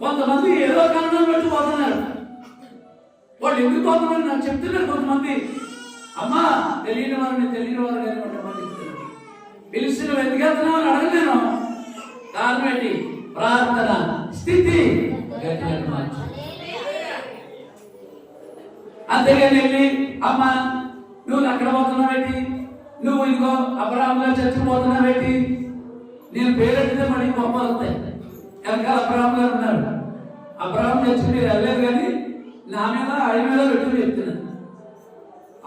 కొంతమంది ఏదో కారణం పెట్టి పోతున్నారు. వాళ్ళు ఎందుకు పోతున్నారు నాకు చెప్తున్నారు. కొంతమంది అమ్మా తెలియని వారిని కొంతమంది పిలిచిన వెతికేస్తున్నాం అని అడగలేను. కారణం ఏంటి? ప్రార్థన స్థితి మార్చు. అంతేగాని వెళ్ళి అమ్మా నువ్వు అక్కడ పోతున్నావేంటి, నువ్వు ఇదిగో అబ్రాహాముగా చచ్చిపోతున్నావేంటి, నేను పేరెట్టితే మళ్ళీ గొప్పలు వస్తాయి. వెనకాల అబ్రాహాం గారు ఉన్నారు. అబ్రాహాం చచ్చి మీరు వెళ్ళలేదు కానీ నా మీద ఆయన మీద పెట్టుకుని చెప్తున్నాను.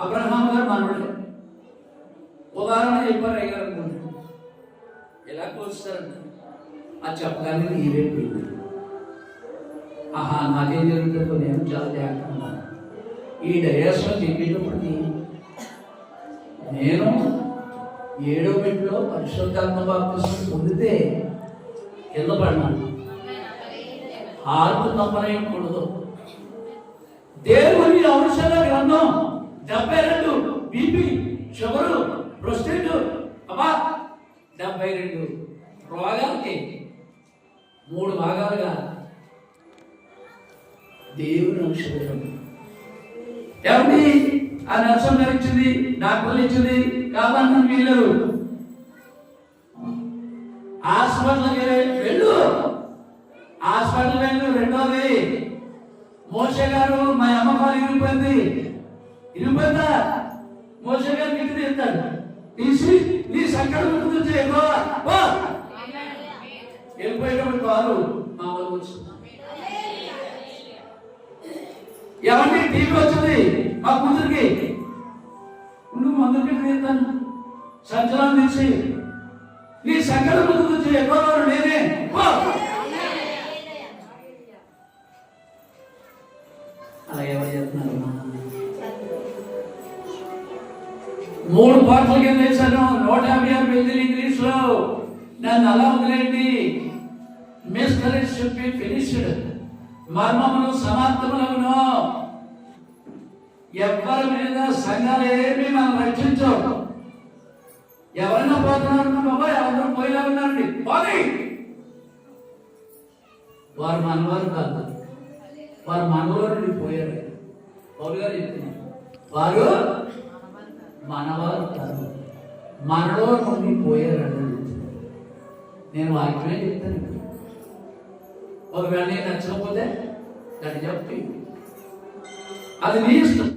అబ్రహాం గారు మనవడే ఉదాహరణ చెప్పారు అయ్యారు అనుకుంటున్నాను. ఎలా కోస్తారంట అది చెప్పగానే నీవే పోయింది. ఆహా నాకేం జరుగుతుందో నేను చాలా జాగ్రత్తగా ఈ డయాస్లో చెప్పేటప్పటికి నేను 7వ మెట్టులో పరిశుద్ధాత్మ బాప్తిస్మం పొందితే కింద పడినాను. హార్ట్ నమ్మకూడదు. దేవుని ఔషధ గ్రంథం 72 బీపీ షుగరు ప్రొస్టేట్ అబ్బా 72 రోగాలకి 3 భాగాలుగా దేవుని ఔషధం. ఏమండి ఆ నర్సం ఇచ్చింది, డాక్టర్లు ఇచ్చింది కావాలని వీళ్ళు హాస్పిటల్కి వెళ్ళు. హాస్పిటల్ వెళ్ళు. రెండోది మోషే గారు మా అమ్మ కాలు ఇరిగిపోయిందా మోషే గారు ఇంటి తీస్తాడు. తీసి నీ సంకటం గురించి వెళ్ళిపోయేటప్పుడు కాదు మామూలు వచ్చింది. ఎవరిని టీవీ వచ్చింది మా కూతురికి, నువ్వు మందుకి తీస్తాను సంచలనం తీసి నీ సంకటం గురించి ఎక్కువ నేనే అలా ఎవరు చెప్తున్నారు. 3 పాటల కింద వేశాను. 156 పేజీలు ఇంగ్లీష్ లో. నన్ను అలా వదిలేండి. Mystery should be finished. మర్మములు సమాప్తములను. ఎవరి మీద సంఘాలు ఏమి మనం రక్షించవు. ఎవరైనా పోతున్నారు బాబా, ఎవరు పోయినా ఉన్నారండి పోనీ. వారు మనవారు కాదు, వారు మనవారు నుండి పోయారు. పౌలు గారు చెప్తున్నారు వారు మనవారు కాదు, మనలో నుండి పోయారు. నేను వాక్యమే చెప్తాను. ఒకవేళ నేను నచ్చకపోతే దాన్ని చెప్పి అది నీ ఇష్టం.